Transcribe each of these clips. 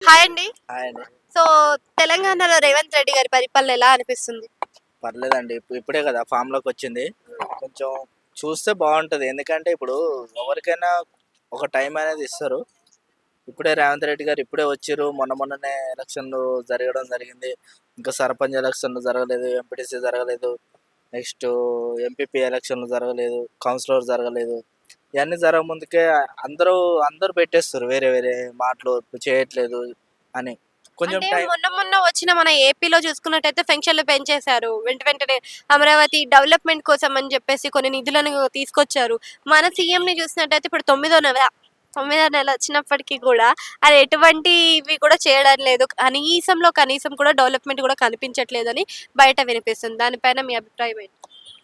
Hi అండి. Hi అండి. So, తెలంగాణలో రేవంత్ రెడ్డి గారి పరిపాలన ఎలా అనిపిస్తుంది? పర్లేదండి. ఇప్పుడే కదా ఫామ్‌లోకొచ్చింది. కొంచెం చూస్తే బావుంటది. ఎందుకంటే ఇప్పుడు ఎవరికైనా ఒక టైం అనేది ఇస్తారు. ఇప్పుడే రేవంత్ రెడ్డి గారు ఇప్పుడే వచ్చిర్రు. మొన్ననే ఎలక్షన్‌లు జరగడం జరిగింది. ఇంకా సర్పంచ్ ఎలక్షన్‌లు జరగలేదు. ఎంపీటీసీ జరగలేదు. నెక్స్ట్ ఎంపీపీ ఎలక్షన్‌లు జరగలేదు. కౌన్సిలర్ జరగలేదు. ఇయన్నీ జరగముందుకే అందరూ పెట్టేస్తారు వేరే వేరే మాటలు చేయట్లేదు అని. కొంచెం అంటే టైం మొన్న వచ్చిన మన ఏపీలో చూసుకున్నట్టయితే పెన్షన్‌లు పెంచేశారు. వెంటనే అమరావతి డెవలప్‌మెంట్ కోసం అని చెప్పేసి కొన్ని నిధులను తీసుకొచ్చారు. మన సీఎంని చూసినట్టయితే ఇప్పుడు తొమ్మిదో నెల వచ్చినప్పటికి కూడా అది ఎటువంటివి కూడా చేయడం లేదు. కనీసం కూడా డెవలప్‌మెంట్ కూడా కనిపించట్లేదని బయట వినిపిస్తుంది. దానిపైన మీ అభిప్రాయం ఏంటి?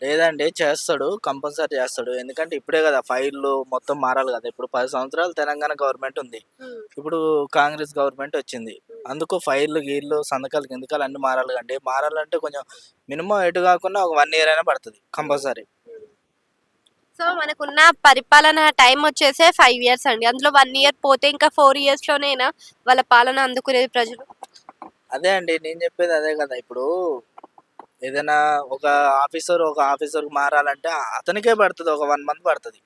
లేదండి. చేస్తాడు. కంపల్సరీ చేస్తాడు. ఎందుకంటే ఇప్పుడే గదా! ఫైల్‌లు మొత్తం మారాలి గదా! ఇప్పుడు 10 సంవత్సరాలు తెలంగాణ గవర్నమెంట్ ఉంది. హ్మ్. ఇప్పుడు కాంగ్రెస్ గవర్నమెంట్ వచ్చింది. అందుకు ఫైల్‌లు, గీల్లు, సంతకాలు, గింతకాలు అన్నీ మారాలి కండి. మారాలంటే కొంచెం మినిమమ్ ఎటు కాకున్నా ఒక 1 ఇయర్ అయినా పడతది కంపల్సరీ. సో, మనకున్న పరిపాలన టైం వచ్చేసే 5 ఇయర్స్ అండి. అందులో 1 ఇయర్ పోతే ఇంకా 4 ఇయర్స్‌లోనేనా వాళ్ళ పాలన అందుకునేది ప్రజలు? అదే అండి. నేను చెప్పేది అదే గదా! ఇప్పుడు ఏదైనా ఒక ఆఫీసర్ మారాలంటే అతనికే పడతది. ఒక 1 మంత్ పడతది.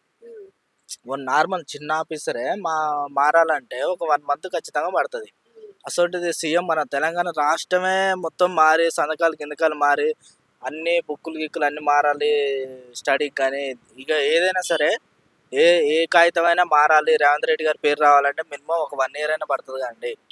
నార్మల్ చిన్న ఆఫీసరే మారాలంటే ఒక 1 మంత్ ఖచ్చితంగా పడతది. అసోంటిది సీఎం మన తెలంగాణ రాష్ట్రమే మొత్తం మారి సంతకాలు, గింతకాలు మారి అన్నీ బుక్కులు, గిక్కులు అన్నీ మారాలి. స్టడీకి కానీ ఇక ఏదైనా సరే ఏ ఏ కాగితమైనా మారాలి. రేవంత్ రెడ్డి గారి పేరు రావాలంటే మినిమమ్ ఒక 1 ఇయర్ అయినా పడతది కదండీ!